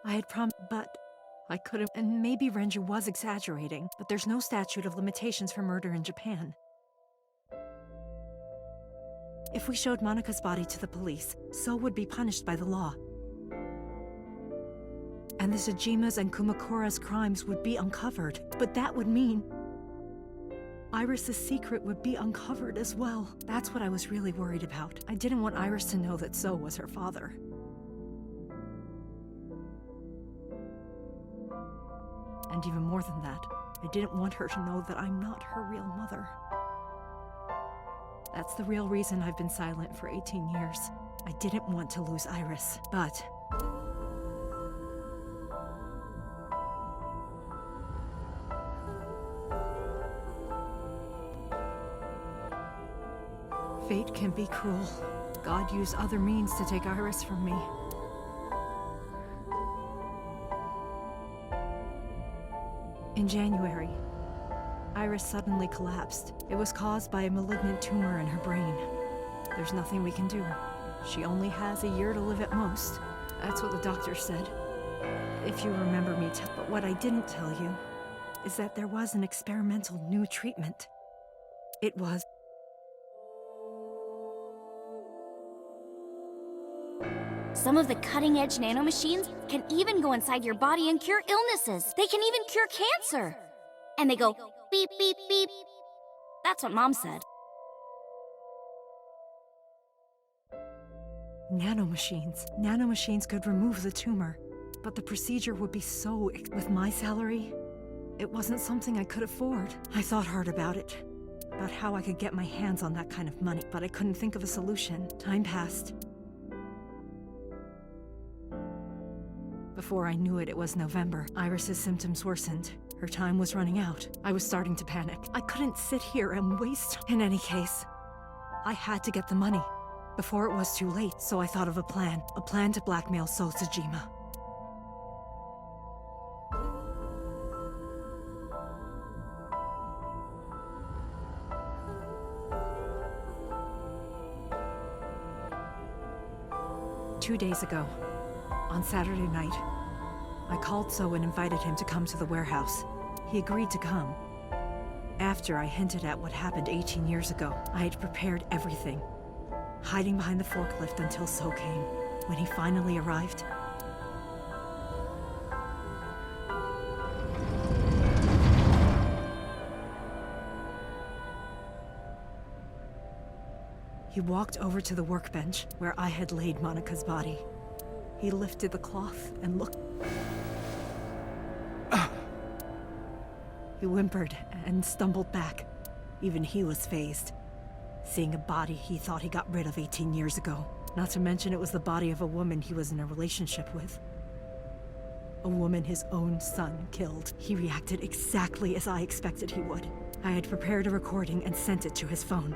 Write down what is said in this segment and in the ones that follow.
I had but I couldn't, and maybe Renju was exaggerating, but there's no statute of limitations for murder in Japan. If we showed Monika's body to the police, So would be punished by the law. And the Tsujima's and Kumakura's crimes would be uncovered, but that would mean Iris's secret would be uncovered as well. That's what I was really worried about. I didn't want Iris to know that So was her father. And even more than that, I didn't want her to know that I'm not her real mother. That's the real reason I've been silent for 18 years. I didn't want to lose Iris, but fate can be cruel. God used other means to take Iris from me. In January, Iris suddenly collapsed. It was caused by a malignant tumor in her brain. There's nothing we can do. She only has a year to live at most. That's what the doctor said. If you remember me, but what I didn't tell you is that there was an experimental new treatment. It was some of the cutting-edge nanomachines can even go inside your body and cure illnesses. They can even cure cancer. And they go beep, beep, beep. That's what Mom said. Nanomachines. Nanomachines could remove the tumor, but the procedure would be so... With my salary, it wasn't something I could afford. I thought hard about it, about how I could get my hands on that kind of money, but I couldn't think of a solution. Time passed. Before I knew it, it was November. Iris's symptoms worsened. Her time was running out. I was starting to panic. I couldn't sit here and waste. In any case, I had to get the money before it was too late, so I thought of a plan to blackmail So Tsujima. Two days ago, on Saturday night, I called So and invited him to come to the warehouse. He agreed to come. After I hinted at what happened 18 years ago, I had prepared everything, hiding behind the forklift until So came. When he finally arrived, he walked over to the workbench where I had laid Monika's body. He lifted the cloth and looked. He whimpered and stumbled back. Even he was fazed, seeing a body he thought he got rid of 18 years ago. Not to mention it was the body of a woman he was in a relationship with. A woman his own son killed. He reacted exactly as I expected he would. I had prepared a recording and sent it to his phone.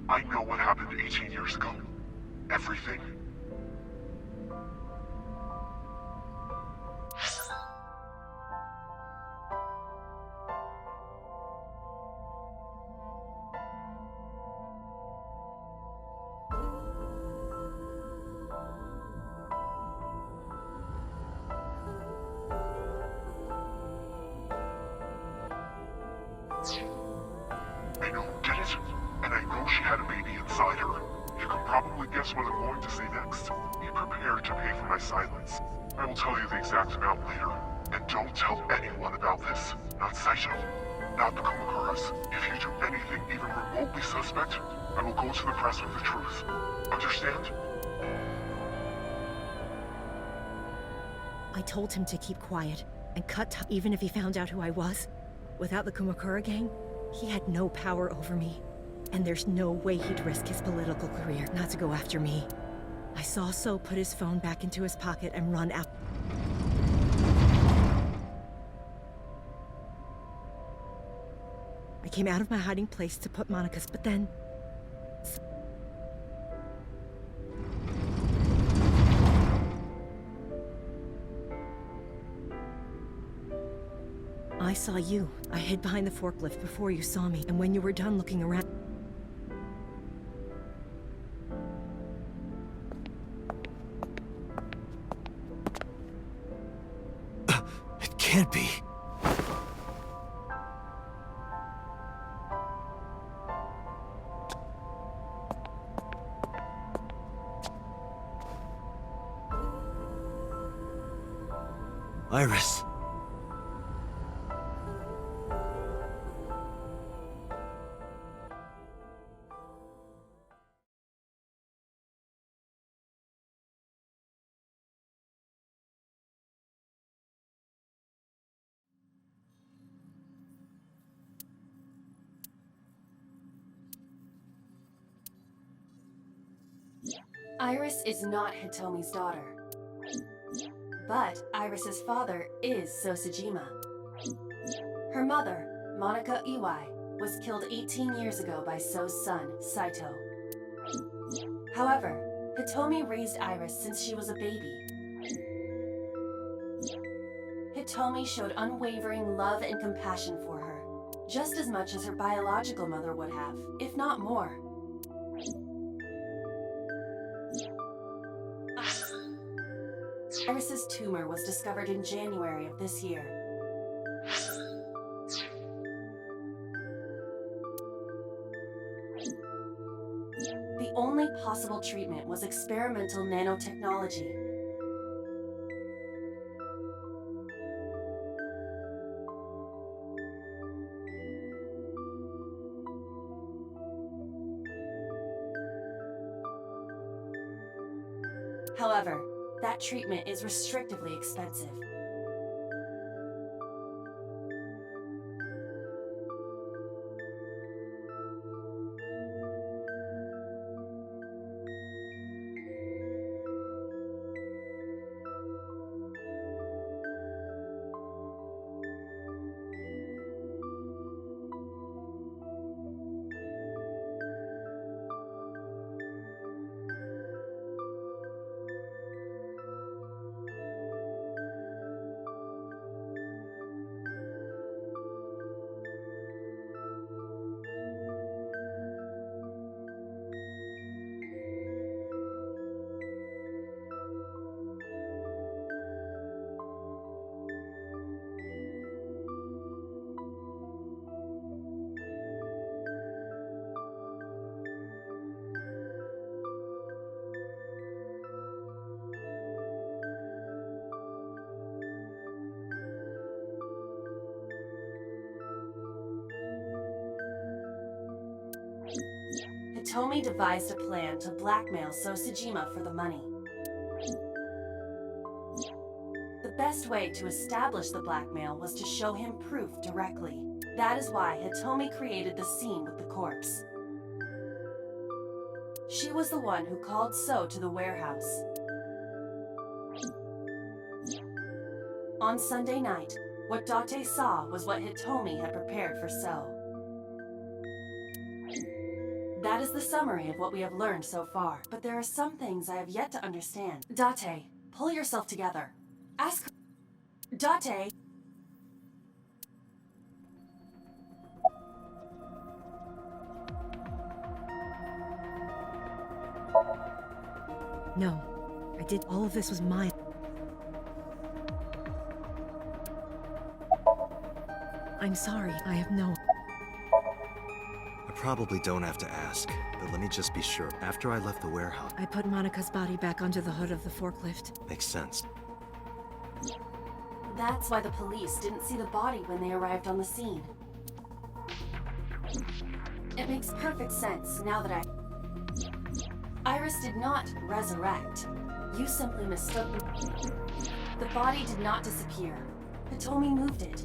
I know what happened 18 years ago. Everything. I know, get it? And I know she had a baby inside her. You can probably guess what I'm going to say next. Be prepared to pay for my silence. I will tell you the exact amount later. And don't tell anyone about this. Not Saito. Not the Kumakuras. If you do anything even remotely suspect, I will go to the press with the truth. Understand? I told him to keep quiet and even if he found out who I was. Without the Kumakura gang, he had no power over me. And there's no way he'd risk his political career not to go after me. I saw So put his phone back into his pocket and run out. I came out of my hiding place to put Monika's, but then... I saw you. I hid behind the forklift before you saw me, and when you were done looking around... It can't be. Iris. Iris is not Hitomi's daughter. But Iris's father is Sosajima. Her mother, Monica Iwai, was killed 18 years ago by So's son, Saito. However, Hitomi raised Iris since she was a baby. Hitomi showed unwavering love and compassion for her, just as much as her biological mother would have, if not more. Iris's tumor was discovered in January of this year. The only possible treatment was experimental nanotechnology. However, that treatment is restrictively expensive. Hitomi devised a plan to blackmail Sosajima for the money. The best way to establish the blackmail was to show him proof directly. That is why Hitomi created the scene with the corpse. She was the one who called So to the warehouse. On Sunday night, what Date saw was what Hitomi had prepared for So. That is the summary of what we have learned so far, but there are some things I have yet to understand. Date, pull yourself together. Ask her. Date! No. I did all of this was mine. I'm sorry, I have no... I probably don't have to ask, but let me just be sure. After I left the warehouse... I put Monica's body back onto the hood of the forklift. Makes sense. That's why the police didn't see the body when they arrived on the scene. It makes perfect sense now that Iris did not resurrect. You simply mistook me. The body did not disappear. Hitomi moved it.